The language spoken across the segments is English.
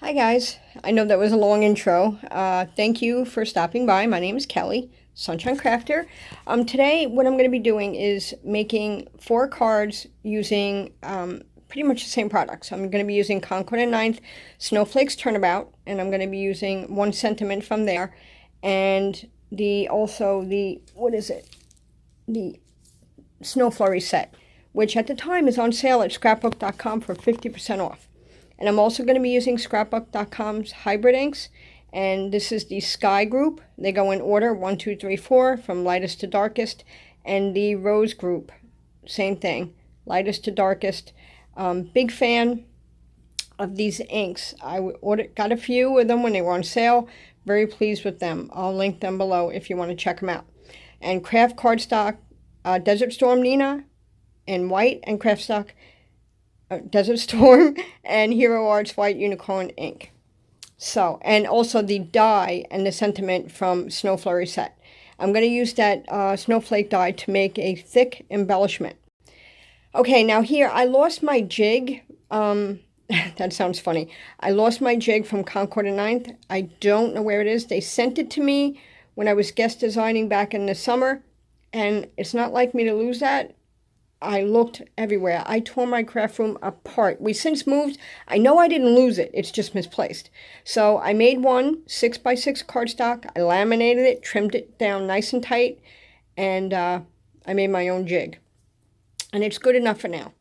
Hi guys, I know that was a long intro. Thank you for stopping by. My name is Kelly, Sunshine Crafter. Today what I'm going to be doing is making 4 cards using pretty much the same products. I'm going to be using Concord 9th Snowflake's Turnabout, and I'm going to be using One Sentiment from there, and the what is it? The Snow Flurry set, which at the time is on sale at scrapbook.com for 50% off. And I'm also going to be using scrapbook.com's hybrid inks, and this is the Sky group. They go in order 1, 2, 3, 4 from lightest to darkest, and the Rose group, same thing, lightest to darkest. Big fan of these inks. Got a few of them when they were on sale. Very pleased with them. I'll link them below if you want to check them out. And Craft Cardstock, Desert Storm Neenah in white, and Cardstock Desert Storm and Hero Arts White Unicorn ink. So, and also the die and the sentiment from Snow Flurry set. I'm going to use that Snowflake die to make a thick embellishment. Okay, now here I lost my jig. That sounds funny. I lost my jig from Concord 9th. I don't know where it is. They sent it to me when I was guest designing back in the summer, and it's not like me to lose that. I looked everywhere. I tore my craft room apart. We since moved. I know I didn't lose it. It's just misplaced. So I made one 6x6 cardstock. I laminated it, trimmed it down nice and tight, and I made my own jig. And it's good enough for now.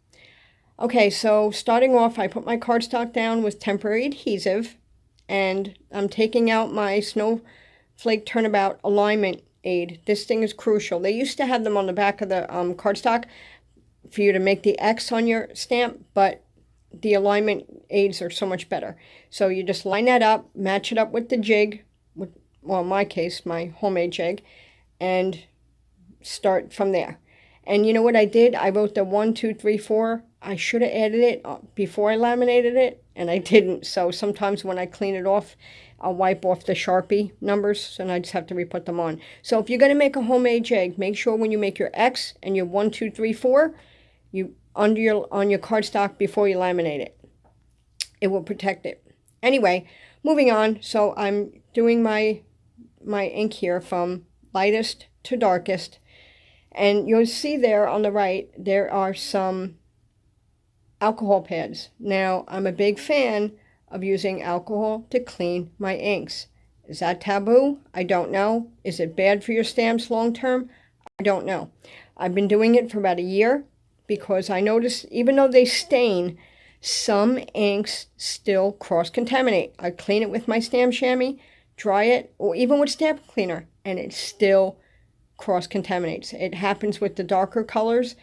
Okay, so starting off, I put my cardstock down with temporary adhesive, and I'm taking out my Snowflake Turnabout alignment aid. This thing is crucial. They used to have them on the back of the cardstock for you to make the X on your stamp, but the alignment aids are so much better. So you just line that up, match it up with the jig, well, in my case, my homemade jig, and start from there. And you know what I did? I wrote the 1, 2, 3, 4. I should have added it before I laminated it, and I didn't. So sometimes when I clean it off, I'll wipe off the Sharpie numbers, and I just have to re-put them on. So if you're going to make a homemade jig, make sure when you make your X and your 1, 2, 3, 4, you on your cardstock before you laminate it. It will protect it. Anyway, moving on. So I'm doing my ink here from lightest to darkest, and you'll see there on the right there are some alcohol pads. Now I'm a big fan of using alcohol to clean my inks. Is that taboo? I don't know. Is it bad for your stamps long term? I don't know. I've been doing it for about a year, because I noticed even though they stain, some inks still cross-contaminate. I clean it with my stamp chamois, dry it, or even with stamp cleaner, and it still cross-contaminates. It happens with the darker colors,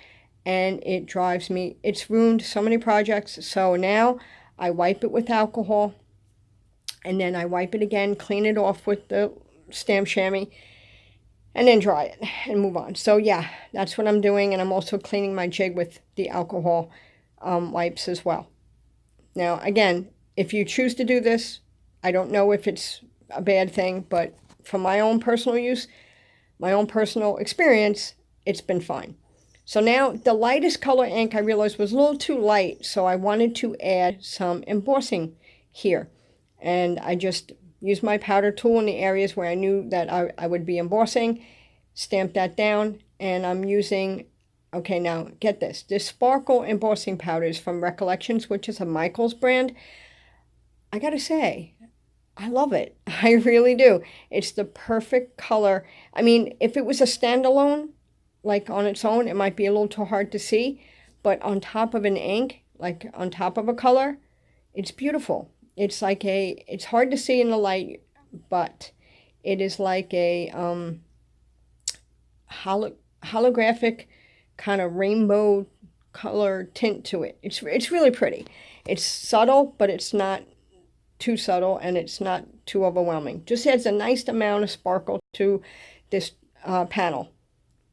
and it drives me. It's ruined so many projects. So now I wipe it with alcohol, and then I wipe it again, clean it off with the stamp chamois, and then dry it and move on. So yeah, that's what I'm doing, and I'm also cleaning my jig with the alcohol wipes as well. Now again, if you choose to do this, I don't know if it's a bad thing, but for my own personal use, my own personal experience, it's been fine. So now the lightest color ink I realized was a little too light, so I wanted to add some embossing here, and I just used my powder tool in the areas where I knew that I would be embossing, stamp that down, and I'm using, okay, now get this sparkle embossing powder is from Recollections, which is a Michaels brand. I gotta say, I love it. I really do. It's the perfect color. I mean, if it was a standalone, like on its own, it might be a little too hard to see, but on top of an ink, like on top of a color, it's beautiful. It's like it's hard to see in the light, but it is like a holographic kind of rainbow color tint to it. It's really pretty. It's subtle, but it's not too subtle, and it's not too overwhelming. Just adds a nice amount of sparkle to this panel.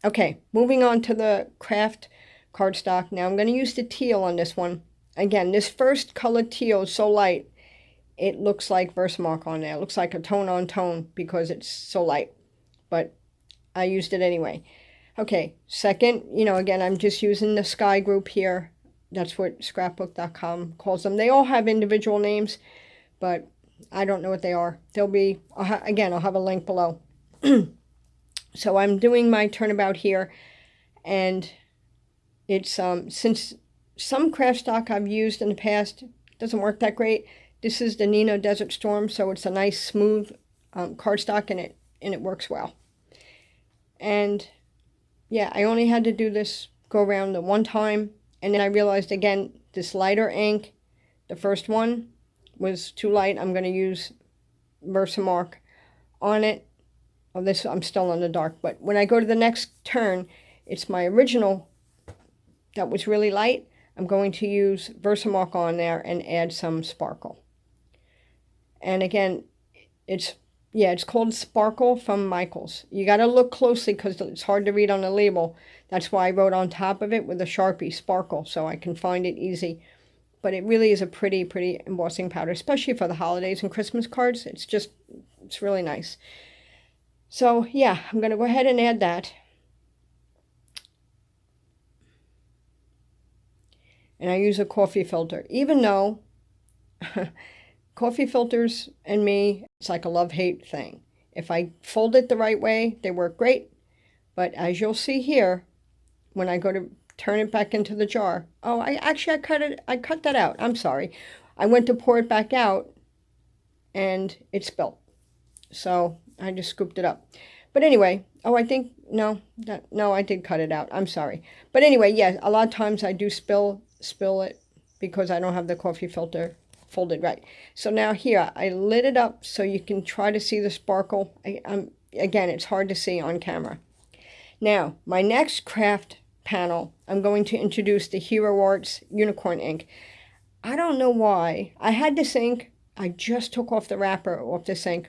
Okay, moving on to the craft cardstock. Now I'm going to use the teal on this one. Again, this first color teal is so light, it looks like Versamark on there. It looks like a tone on tone because it's so light, but I used it anyway. Okay, second, again, I'm just using the Sky group here. That's what scrapbook.com calls them. They all have individual names, but I don't know what they are. They'll be, again, I'll have a link below. So I'm doing my Turnabout here, and it's, since some Cardstock I've used in the past doesn't work that great, this is the Neenah Desert Storm, so it's a nice smooth cardstock, and it works well. And yeah, I only had to do this go around the one time, and then I realized again, this lighter ink, the first one was too light. I'm going to use Versamark on it. Oh, this, I'm still in the dark, but when I go to the next turn, it's my original that was really light. I'm going to use Versamark on there and add some sparkle. And again, it's called Sparkle from Michaels. You got to look closely because it's hard to read on the label. That's why I wrote on top of it with a Sharpie, Sparkle, so I can find it easy. But it really is a pretty, pretty embossing powder, especially for the holidays and Christmas cards. It's really nice. So yeah, I'm going to go ahead and add that. And I use a coffee filter, even though coffee filters and me, it's like a love-hate thing. If I fold it the right way, they work great. But as you'll see here, when I go to turn it back into the jar, oh, I cut that out. I'm sorry. I went to pour it back out, and it spilled. So I just scooped it up. But anyway, oh, I think, no, I did cut it out. I'm sorry. But anyway, yeah, a lot of times I do spill it because I don't have the coffee filter folded right. So now here, I lit it up so you can try to see the sparkle. Again, it's hard to see on camera. Now, my next craft panel, I'm going to introduce the Hero Arts Unicorn ink. I don't know why. I had this ink. I just took off the wrapper off this ink.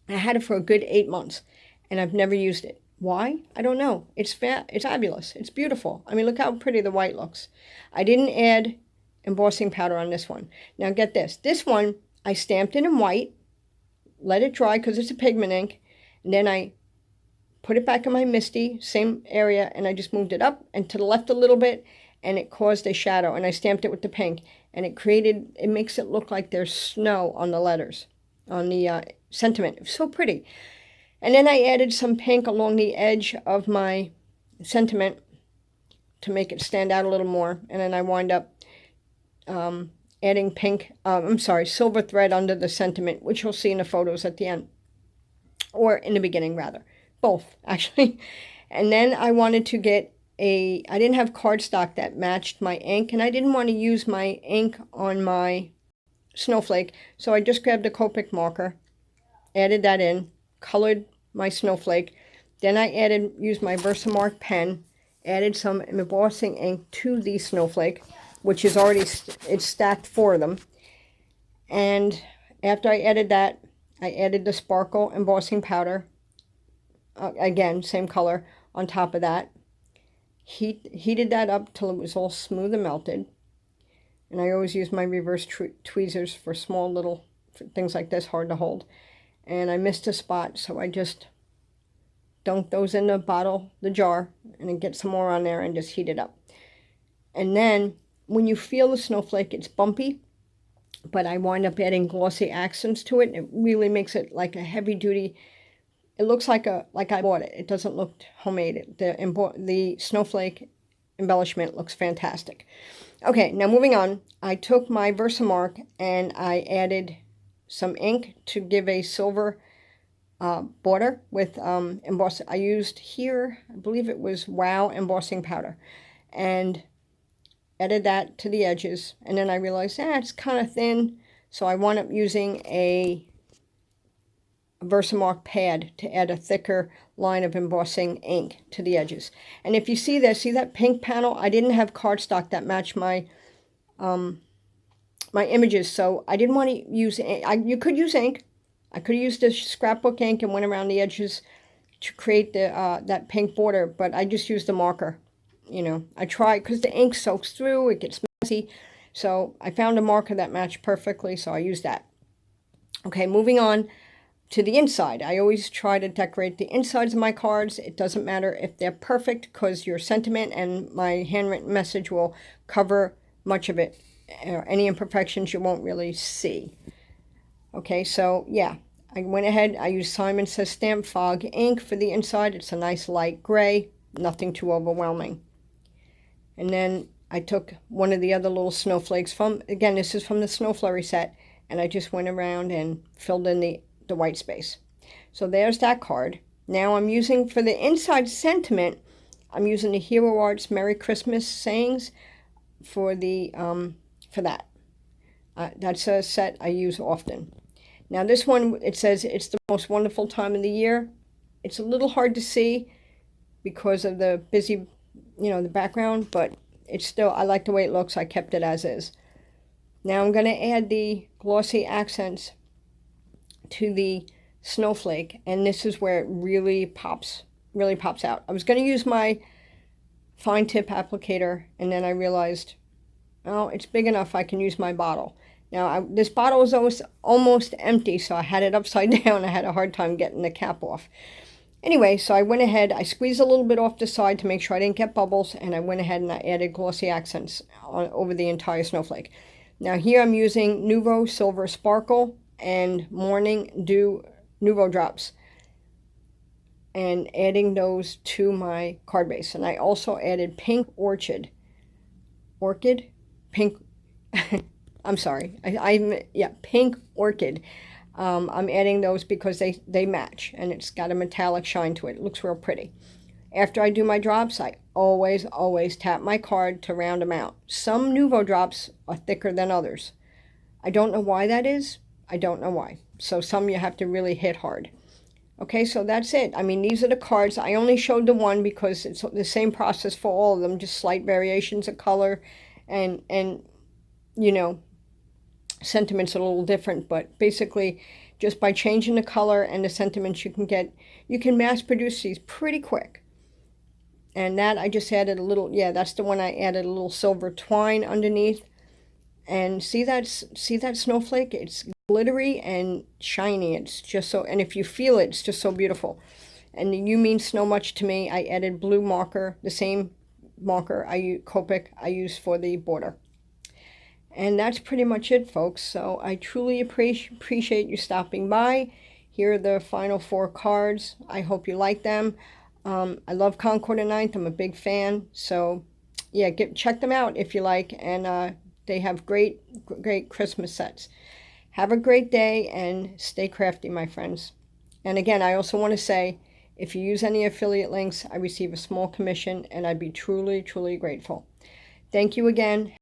I had it for a good 8 months, and I've never used it. Why? I don't know. It's fabulous. It's beautiful. I mean, look how pretty the white looks. I didn't add embossing powder on this one. Now get this. This one, I stamped it in white, let it dry because it's a pigment ink, and then I put it back in my Misty, same area, and I just moved it up and to the left a little bit, and it caused a shadow, and I stamped it with the pink, and it makes it look like there's snow on the letters, on the sentiment. It was so pretty. And then I added some pink along the edge of my sentiment to make it stand out a little more, and then I wind up adding silver thread under the sentiment, which you'll see in the photos at the end, or in the beginning rather. Both, actually. And then I wanted to get I didn't have cardstock that matched my ink, and I didn't want to use my ink on my Snowflake, so I just grabbed a Copic marker, added that in, colored my Snowflake. Then I used my Versamark pen, added some embossing ink to the Snowflake, which is already, it's stacked for them. And after I added that, I added the sparkle embossing powder. Again, same color on top of that. Heated that up till it was all smooth and melted. And I always use my reverse tweezers for small little things like this, hard to hold. And I missed a spot, so I just dunked those in the bottle, the jar, and then get some more on there and just heat it up. And then when you feel the Snowflake, it's bumpy, but I wind up adding Glossy Accents to it. It really makes it like a heavy duty. It looks like I bought it. It doesn't look homemade. The Snowflake embellishment looks fantastic. Okay, now moving on. I took my Versamark and I added some ink to give a silver border with embossing. I used here, I believe it was Wow embossing powder, and added that to the edges. And then I realized, it's kind of thin, so I wound up using a Versamark pad to add a thicker line of embossing ink to the edges. And if you see this, see that pink panel? I didn't have cardstock that matched my my images, so I didn't want to use you could use ink. I could have used the scrapbook ink and went around the edges to create the that pink border, but I just used the marker. You know, I tried because the ink soaks through, it gets messy. So I found a marker that matched perfectly, so I used that. Okay, moving on to the inside. I always try to decorate the insides of my cards. It doesn't matter if they're perfect because your sentiment and my handwritten message will cover much of it. Any imperfections you won't really see. Okay, so yeah, I went ahead, I used Simon Says Stamp Fog ink for the inside. It's a nice light gray, nothing too overwhelming. And then I took one of the other little snowflakes from, again, this is from the Snow Flurry set, and I just went around and filled in the white space. So there's that card. Now I'm using, for the inside sentiment, I'm using the Hero Arts Merry Christmas sayings for the for that. That's a set I use often. Now this one, it says it's the most wonderful time of the year. It's a little hard to see because of the busy, the background, but it's still, I like the way it looks. I kept it as is. Now I'm going to add the Glossy Accents to the Snowflake, and this is where it really pops out. I was going to use my fine tip applicator, and then I realized, oh, it's big enough I can use my bottle. Now, this bottle was almost empty, so I had it upside down. I had a hard time getting the cap off. Anyway, so I went ahead, I squeezed a little bit off the side to make sure I didn't get bubbles, and I went ahead and I added Glossy Accents over the entire snowflake. Now here I'm using Nuvo Silver Sparkle and Morning Dew Nuvo Drops, and adding those to my card base. And I also added Pink Orchid. Pink, I'm sorry, Pink Orchid. I'm adding those because they match, and it's got a metallic shine to it. It looks real pretty. After I do my drops, I always tap my card to round them out. Some Nuvo drops are thicker than others. I don't know why that is. I don't know why. So some you have to really hit hard. Okay, so that's it. I mean, these are the cards. I only showed the one because it's the same process for all of them, just slight variations of color and sentiments are a little different, but basically just by changing the color and the sentiments you can mass produce these pretty quick. And that I just added a little, that's the one I added a little silver twine underneath. And see that snowflake? It's glittery and shiny. It's just so, and if you feel it, it's just so beautiful. And you mean so much to me. I added blue marker, the same marker Copic I use for the border. And that's pretty much it, folks. So I truly appreciate you stopping by. Here are the final 4 cards. I hope you like them. I love Concord 9th. I'm a big fan. So yeah, check them out if you like. And they have great Christmas sets. Have a great day and stay crafty, my friends. And again, I also want to say, if you use any affiliate links, I receive a small commission, and I'd be truly, truly grateful. Thank you again.